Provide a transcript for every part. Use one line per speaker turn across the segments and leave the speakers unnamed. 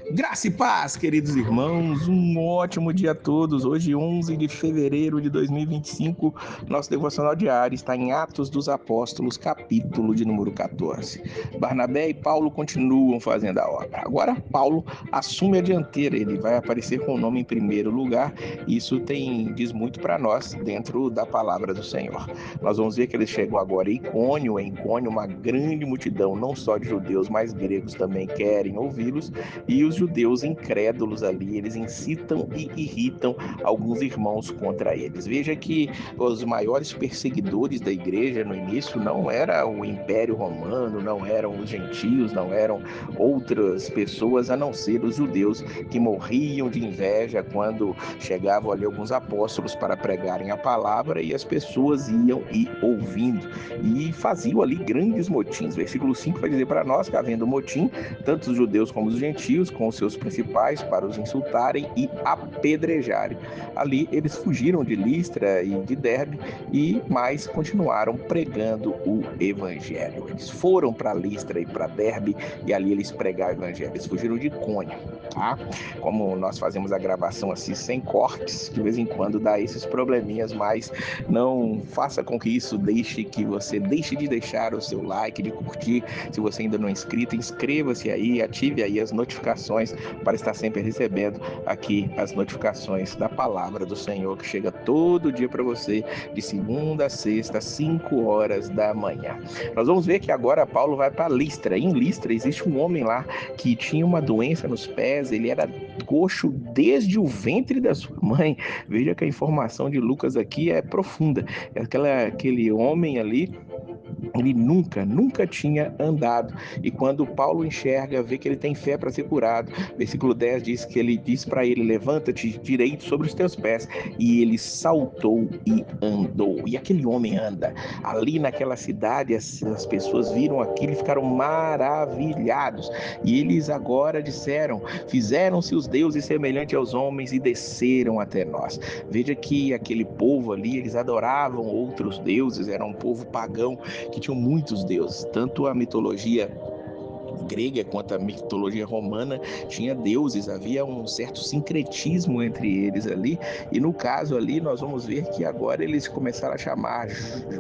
Graça e paz, queridos irmãos, um ótimo dia a todos. Hoje, 11 de fevereiro de 2025, nosso devocional diário está em Atos dos Apóstolos, capítulo de número 14. Barnabé e Paulo continuam fazendo a obra. Agora, Paulo assume a dianteira, ele vai aparecer com o nome em primeiro lugar. Isso diz muito para nós dentro da palavra do Senhor. Nós vamos ver que eles chegam agora em Icônio, uma grande multidão, não só de judeus, mas gregos também querem ouvi-los. E os judeus incrédulos ali, eles incitam e irritam alguns irmãos contra eles. Veja que os maiores perseguidores da igreja no início não era o Império Romano, não eram os gentios, não eram outras pessoas a não ser os judeus, que morriam de inveja quando chegavam ali alguns apóstolos para pregarem a palavra e as pessoas iam e ouvindo e faziam ali grandes motins. Versículo 5 vai dizer para nós que, havendo motim, tanto os judeus como os gentios, com os seus principais, para os insultarem e apedrejarem. Ali eles fugiram de Listra e de Derbe, e mais continuaram pregando o evangelho. Eles foram para Listra e para Derbe, e ali eles pregaram o evangelho. Eles fugiram de Icônio, tá? Como nós fazemos a gravação assim sem cortes, de vez em quando dá esses probleminhas, mas não faça com que isso deixe que você deixe de deixar o seu like, de curtir. Se você ainda não é inscrito, inscreva-se aí, ative aí as notificações para estar sempre recebendo aqui as notificações da palavra do Senhor, que chega todo dia para você, de segunda a sexta, 5 horas da manhã. Nós vamos ver que agora Paulo vai para Listra. Em Listra existe um homem lá que tinha uma doença nos pés, ele era coxo desde o ventre da sua mãe. Veja que a informação de Lucas aqui é profunda. Aquele homem ali, ele nunca tinha andado. E quando Paulo enxerga, vê que ele tem fé para ser curado. Versículo 10 diz que ele diz para ele: levanta-te direito sobre os teus pés. E ele saltou e andou. E aquele homem anda. Ali naquela cidade, as pessoas viram aquilo e ficaram maravilhados. E eles agora disseram: fizeram-se os deuses semelhantes aos homens e desceram até nós. Veja que aquele povo ali, eles adoravam outros deuses, era um povo pagão que tinham muitos deuses. Tanto a mitologia grega quanto a mitologia romana tinha deuses, havia um certo sincretismo entre eles ali, e no caso ali nós vamos ver que agora eles começaram a chamar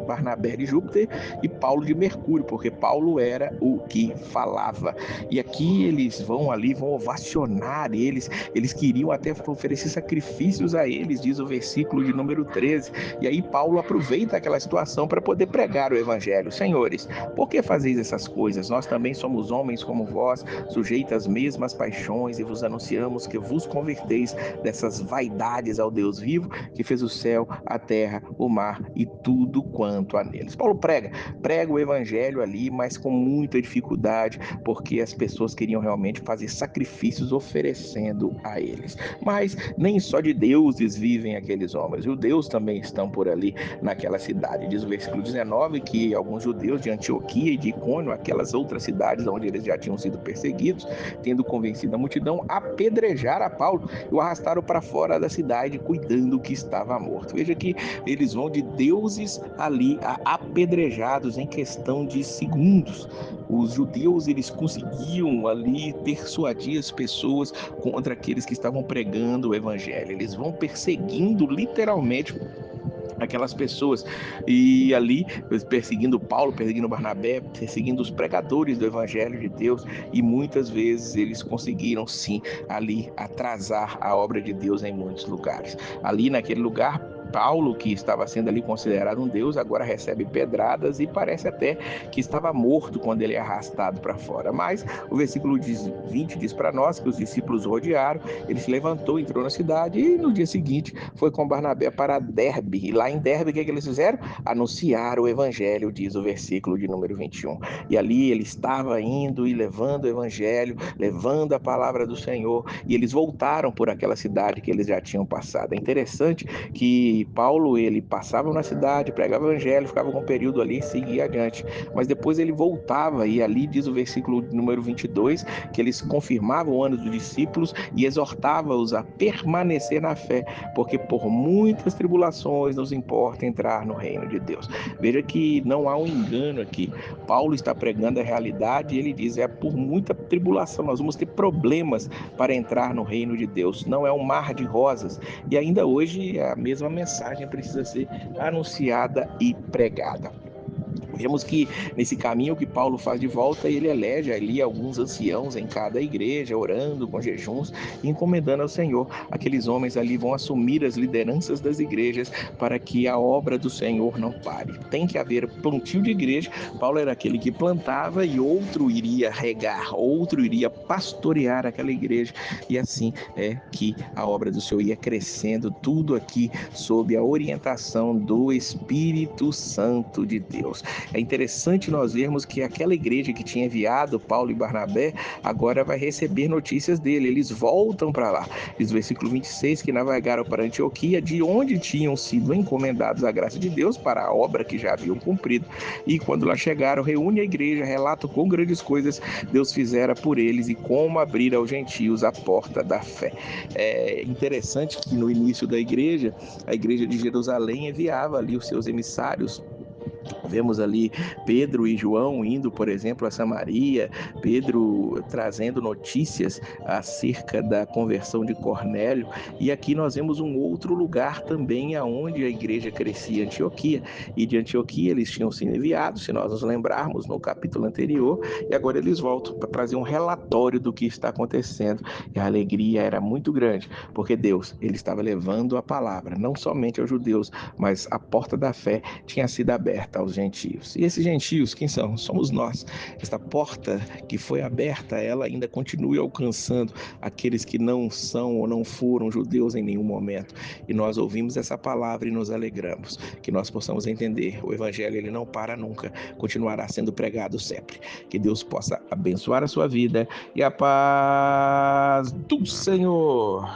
Barnabé de Júpiter e Paulo de Mercúrio, porque Paulo era o que falava. E aqui eles vão ovacionar eles queriam até oferecer sacrifícios a eles, diz o versículo de número 13. E aí Paulo aproveita aquela situação para poder pregar o evangelho. Senhores, por que fazeis essas coisas? Nós também somos homens como vós, sujeitos às mesmas paixões, e vos anunciamos que vos converteis dessas vaidades ao Deus vivo, que fez o céu, a terra, o mar e tudo quanto há neles. Paulo prega o evangelho ali, mas com muita dificuldade, porque as pessoas queriam realmente fazer sacrifícios oferecendo a eles. Mas nem só de deuses vivem aqueles homens, os judeus também estão por ali naquela cidade. Diz o versículo 19 que alguns judeus de Antioquia e de Icônio, aquelas outras cidades onde eles já tinham sido perseguidos, tendo convencido a multidão, apedrejaram a Paulo e o arrastaram para fora da cidade, cuidando que estava morto. Veja que eles vão de deuses ali a apedrejados em questão de segundos. Os judeus, eles conseguiam ali persuadir as pessoas contra aqueles que estavam pregando o evangelho. Eles vão perseguindo literalmente aquelas pessoas, e ali perseguindo Paulo, perseguindo Barnabé, perseguindo os pregadores do evangelho de Deus, e muitas vezes eles conseguiram sim ali atrasar a obra de Deus em muitos lugares. Ali naquele lugar, Paulo, que estava sendo ali considerado um deus, agora recebe pedradas e parece até que estava morto quando ele é arrastado para fora. Mas o versículo 20 diz para nós que os discípulos o rodearam, ele se levantou, entrou na cidade e no dia seguinte foi com Barnabé para Derbe. E lá em Derbe, o que eles fizeram? Anunciaram o evangelho, diz o versículo de número 21. E ali ele estava indo e levando o evangelho, levando a palavra do Senhor, e eles voltaram por aquela cidade que eles já tinham passado. É interessante que que Paulo, ele passava na cidade, pregava o evangelho, ficava com um período ali e seguia adiante. Mas depois ele voltava, e ali diz o versículo número 22, que eles confirmavam o ano dos discípulos e exortava-os a permanecer na fé, porque por muitas tribulações nos importa entrar no reino de Deus. Veja que não há um engano aqui. Paulo está pregando a realidade e ele diz, é por muita tribulação, nós vamos ter problemas para entrar no reino de Deus. Não é um mar de rosas. E ainda hoje a mesma mensagem precisa ser anunciada e pregada. Vemos que nesse caminho que Paulo faz de volta, ele elege ali alguns anciãos em cada igreja, orando com jejuns e encomendando ao Senhor. Aqueles homens ali vão assumir as lideranças das igrejas para que a obra do Senhor não pare. Tem que haver plantio de igreja. Paulo era aquele que plantava e outro iria regar, outro iria pastorear aquela igreja. E assim é que a obra do Senhor ia crescendo, tudo aqui sob a orientação do Espírito Santo de Deus. É interessante nós vermos que aquela igreja que tinha enviado Paulo e Barnabé agora vai receber notícias dele. Eles voltam para lá. Diz o versículo 26 que navegaram para Antioquia, de onde tinham sido encomendados à graça de Deus para a obra que já haviam cumprido. E quando lá chegaram, reúne a igreja, relata com grandes coisas Deus fizera por eles e como abrir aos gentios a porta da fé. É interessante que no início da igreja, a igreja de Jerusalém enviava ali os seus emissários. Vemos ali Pedro e João indo, por exemplo, a Samaria, Pedro trazendo notícias acerca da conversão de Cornélio, e aqui nós vemos um outro lugar também aonde a igreja crescia, Antioquia, e de Antioquia eles tinham sido enviados, se nós nos lembrarmos, no capítulo anterior, e agora eles voltam para trazer um relatório do que está acontecendo, e a alegria era muito grande, porque Deus, ele estava levando a palavra, não somente aos judeus, mas a porta da fé tinha sido aberta aos gentios. E esses gentios, quem são? Somos nós. Esta porta que foi aberta, ela ainda continua alcançando aqueles que não são ou não foram judeus em nenhum momento. E nós ouvimos essa palavra e nos alegramos. Que nós possamos entender, o evangelho ele não para nunca, continuará sendo pregado sempre. Que Deus possa abençoar a sua vida e a paz do Senhor.